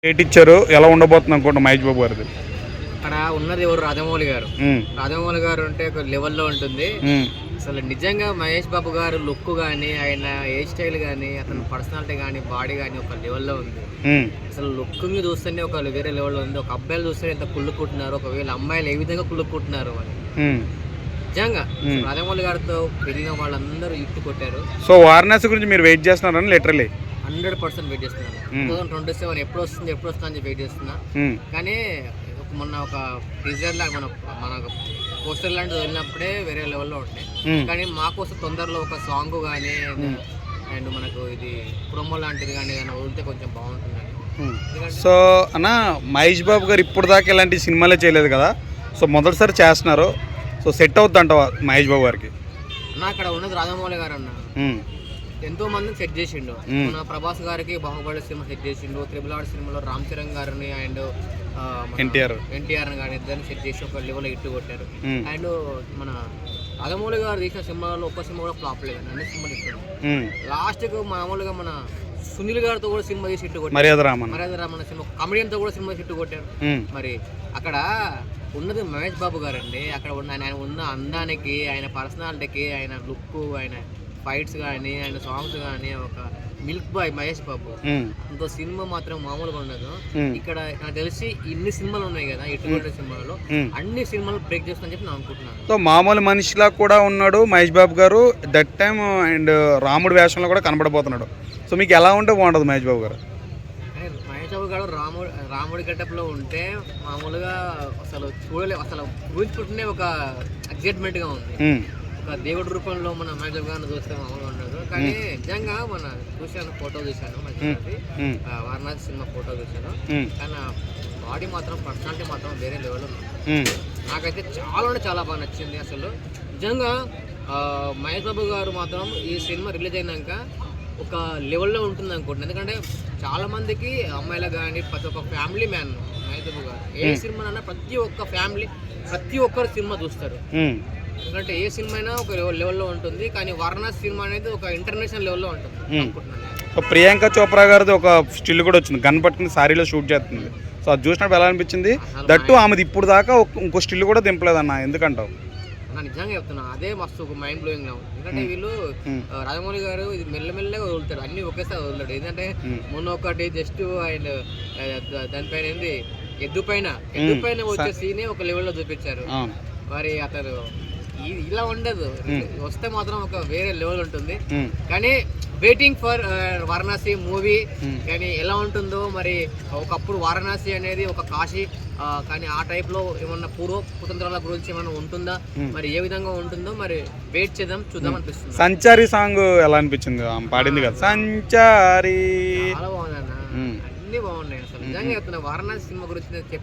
Date ఇచ్చారు, ఎలా ఉండబోతుంది అనుకుంటా మహేష్ బాబు గారిది? అక్కడ ఉన్నది ఎవరు? రాజమౌళి గారు. రాజమౌళి గారు అంటే ఒక లెవెల్లో ఉంటుంది. అసలు నిజంగా మహేష్ బాబు గారు లుక్ కానీ, ఆయన హెయిర్ స్టైల్ కానీ, అతని పర్సనాలిటీ కానీ, బాడీ కానీ ఒక లెవెల్లో ఉంది. అసలు లుక్ చూస్తేనే ఒక వేరే లెవెల్లో ఉంది. ఒక అబ్బాయిలు చూస్తే ఎంత కుళ్ళుకుంటున్నారు, ఒకవేళ అమ్మాయిలు ఏ విధంగా కుళ్ళుకుంటున్నారు అని. నిజంగా రాజమౌళి గారితో పెరిగిన వాళ్ళందరూ ఇట్టు కొట్టారు. సో వారణాసి గురించి మీరు వెయిట్ చేస్తున్నారని లిటరలీ 100% వెయిట్ చేస్తున్నాను. 2027 ఎప్పుడు వస్తుంది అని వెయిట్ చేస్తున్నా. కానీ మొన్న ఒక టీజర్ లాగా మన పోస్టర్ లాంటిది వెళ్ళినప్పుడే వేరే లెవెల్లో ఉంటాయి. కానీ మాకోసం తొందరలో ఒక సాంగ్ కానీ అండ్ మనకు ఇది ప్రోమో లాంటిది కానీ వదిలితే కొంచెం బాగుంటుందని. సో అన్న, మహేష్ బాబు గారు ఇప్పుడు దాకా ఇలాంటి సినిమాలే చేయలేదు కదా, సో మొదటిసారి చేస్తున్నారు. సో సెట్ అవుతుంది అంటావా మహేష్ బాబు గారికి? అన్న అక్కడ ఉన్నది రాజమౌళి గారు అన్న. ఎంతో మందిని సెట్ చేసిండు. మన ప్రభాస్ గారికి బాహుబలి సినిమా సెట్ చేసిండు. RRR సినిమాలో రామ్ చరణ్ గారిని అండ్ ఎన్టీఆర్ గారిని ఇద్దరిని సెట్ చేసి ఒక లెవెల్ ఇట్టు కొట్టారు. అండ్ మన రాజమౌళి గారు తీసిన సినిమాలో ఒక్క సినిమా కూడా ఫ్లాప్ లేదు, అన్ని సినిమాలు ఇచ్చారు. లాస్ట్కు మామూలుగా మన సునీల్ గారితో కూడా సినిమా తీసి ఇట్టు కొట్టారు. మర్యాద రామన్న సినిమా కామెడియన్ తో కూడా సినిమా తీసి ఇట్టు కొట్టారు. మరి అక్కడ ఉన్నది మహేష్ బాబు గారు అండి. అక్కడ ఆయన ఉన్న అందానికి, ఆయన పర్సనాలిటీకి, ఆయన లుక్, ఆయన ఫైట్స్ కానీ, ఆయన సాంగ్స్ కానీ ఒక మిల్క్ బాయ్ మహేష్ బాబు. ఇంకో సినిమా మాత్రం మామూలుగా ఉండదు. ఇక్కడ నాకు తెలిసి ఇన్ని సినిమాలు ఉన్నాయి కదా ఇటువంటి సినిమాలలో, అన్ని సినిమాలు బ్రేక్ చేస్తుందని చెప్పి నేను అనుకుంటున్నాను. సో మామూలు మనిషిలా కూడా ఉన్నాడు మహేష్ బాబు గారు దట్ టైమ్, అండ్ రాముడి వేషంలో కూడా కనబడబోతున్నాడు. సో మీకు ఎలా ఉంటే బాగుంటుంది మహేష్ బాబు గారు? మహేష్ బాబు గారు రాముడి గెటప్లో ఉంటే మామూలుగా అసలు చూడలే, అసలు ఊహించుకుంటూనే ఒక ఎగ్జైట్మెంట్గా ఉంది. ఒక దేవుడి రూపంలో మన మహేష్ బాబు గారిని చూస్తే మామూలుగా ఉండదు. కానీ నిజంగా మన చూశాను, ఫోటో చూశాను, మంచి వారణాసి సినిమా ఫోటో చూశాను. కానీ బాడీ మాత్రం, పర్సనాలిటీ మాత్రం వేరే లెవెల్లో ఉంది. నాకైతే చాలా బాగా నచ్చింది. అసలు నిజంగా మహేష్ బాబు గారు మాత్రం ఈ సినిమా రిలీజ్ అయినాక ఒక లెవెల్లో ఉంటుంది అనుకుంటున్నాను. ఎందుకంటే చాలా మందికి అమ్మాయిలకు కానీ ప్రతి ఒక్క ఫ్యామిలీ మ్యాన్ మహేష్ బాబు గారు. ఏ సినిమా అన్నా ప్రతి ఒక్క ఫ్యామిలీ, ప్రతి ఒక్కరు సినిమా చూస్తారు. ఎందుకంటే ఏ సినిమా అయినా ఒక లెవెల్లో ఉంటుంది. కానీ వారణాసి సినిమా అనేది ఒక ఇంటర్నేషనల్ లెవెల్లో ఉంటుంది అనుకుంటున్నాను. ప్రియాంక చోప్రా గారిది ఒక స్టిల్ కూడా వచ్చింది, గన్ పట్టుకుని సారీలో షూట్ చేస్తుంది. సో అది చూసినప్పుడు ఎలా అనిపించింది? దట్టు ఆమెది ఇప్పుడు దాకా ఇంకో స్టిల్ కూడా దింపలేదన్న, ఎందుకంటావు? నిజంగా చెప్తున్నా, అదే మస్తు ఒక మైండ్ బ్లోయింగ్ గా ఉంది. ఎందుకంటే వీళ్ళు రాజమౌళి గారు ఇది మెల్లమెల్లగా వదులుతాడు, అన్ని ఒకేసారి వదులుతాడు. ఏంటంటే మొన్న ఒకటి జస్ట్ ఆయన దానిపైన ఏంది ఎద్దు పైన వచ్చే సీనే ఒక లెవెల్లో చూపించారు. మరి అతను ఇలా ఉండదు, వస్తే మాత్రం ఒక వేరే లెవెల్ ఉంటుంది. కానీ వెయిటింగ్ ఫర్ వారణాసి మూవీ కానీ ఎలా ఉంటుందో. మరి ఒకప్పుడు వారణాసి అనేది ఒక కాశీ, కానీ ఆ టైప్లో ఏమన్నా పూర్వపుతంత్రాల గురించి ఏమన్నా ఉంటుందా, మరి ఏ విధంగా ఉంటుందో మరి వెయిట్ చేద్దాం, చూద్దాం అనిపిస్తుంది. సంచారి సాంగ్ ఎలా అనిపించింది? పాడింది కదా సంచారి, చాలా బాగుంది అన్న, అన్ని బాగున్నాయి. అసలు నిజంగా చెప్తున్నా, వారణాసి సినిమా గురించి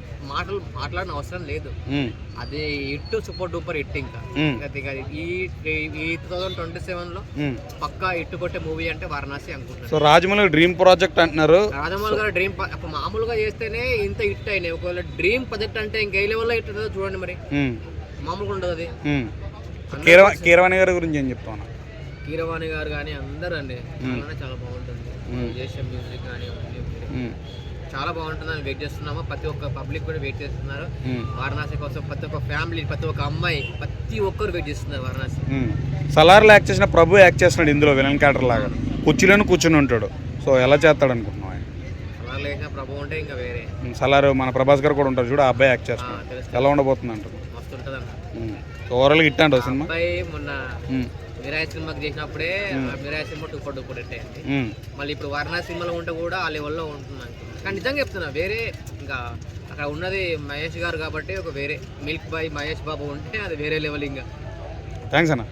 మాట్లాడిన అవసరం లేదు. అది ఇట్టు సూపర్ డూపర్ హిట్. ఇంకా ఈ 2027 లో పక్కా ఇట్టు కొట్టే మూవీ అంటే వారణాసి అనుకుంటున్నాను. సో రాజమౌళి డ్రీమ్ ప్రాజెక్ట్ అంటున్నారు. రాజమౌళి గారు డ్రీమ్ మామూలుగా చేస్తేనే ఇంత హిట్ అయినాయి. ఒకవేళ డ్రీమ్ ప్రాజెక్ట్ అంటే ఇంకే లెవెల్లో హిట్ ఉంటుందో చూడండి. మరి మామూలుగా ఉండదు అది. కీరవాణి గారి గురించి ఏం చెప్తాను? కీరవాణి గారు కానీ అందరూ అండి చాలా బాగుంటుంది. చేసే మ్యూజిక్ కానీ చాలా బాగుంటుందని వెయిట్ చేస్తున్నాము. ప్రతి ఒక్క పబ్లిక్ కూడా వెయిట్ చేస్తున్నారు వారణాసి కోసం. ప్రతి ఒక్క ఫ్యామిలీ, ప్రతి ఒక్క అమ్మాయి, ప్రతి ఒక్కరు వెయిట్ చేస్తున్నారు వారణాసి. సలార్లో యాక్ట్ చేసిన ప్రభు యాక్ట్ చేస్తున్నాడు ఇందులో విలన్ క్యారెక్టర్ లాగా, కుర్చీలోనే కూర్చుని ఉంటాడు. సో ఎలా చేస్తాడు అనుకుంటున్నావు? సలార్లో వేసిన ప్రభు ఉంటే ఇంకా వేరే. సలార్ మన ప్రభాస్ గారు కూడా ఉంటారు చూడు, ఆ అబ్బాయి యాక్ట్ చేస్తాడు. ఎలా ఉండబోతుంది అంటారు? మస్తు ఉంటుంది అన్న. ఓవరాల్గా హిట్ అంటావు సినిమా? అబ్బాయి మొన్న మిరాయి సినిమాకి చేసినప్పుడే మిరాయి సినిమా 2 హిట్ అయింది. మళ్ళీ ఇప్పుడు వారణాసి సినిమాలో ఉంటే కూడా ఆ లెవెల్లో ఉంటుంది. కానీ నిజంగా చెప్తున్నా, వేరే ఇంకా అక్కడ ఉన్నది మహేష్ గారు కాబట్టి ఒక వేరే మిల్క్ బాయ్ మహేష్ బాబు ఉంటే అది వేరే లెవెల్. ఇంకా థ్యాంక్స్ అన్న.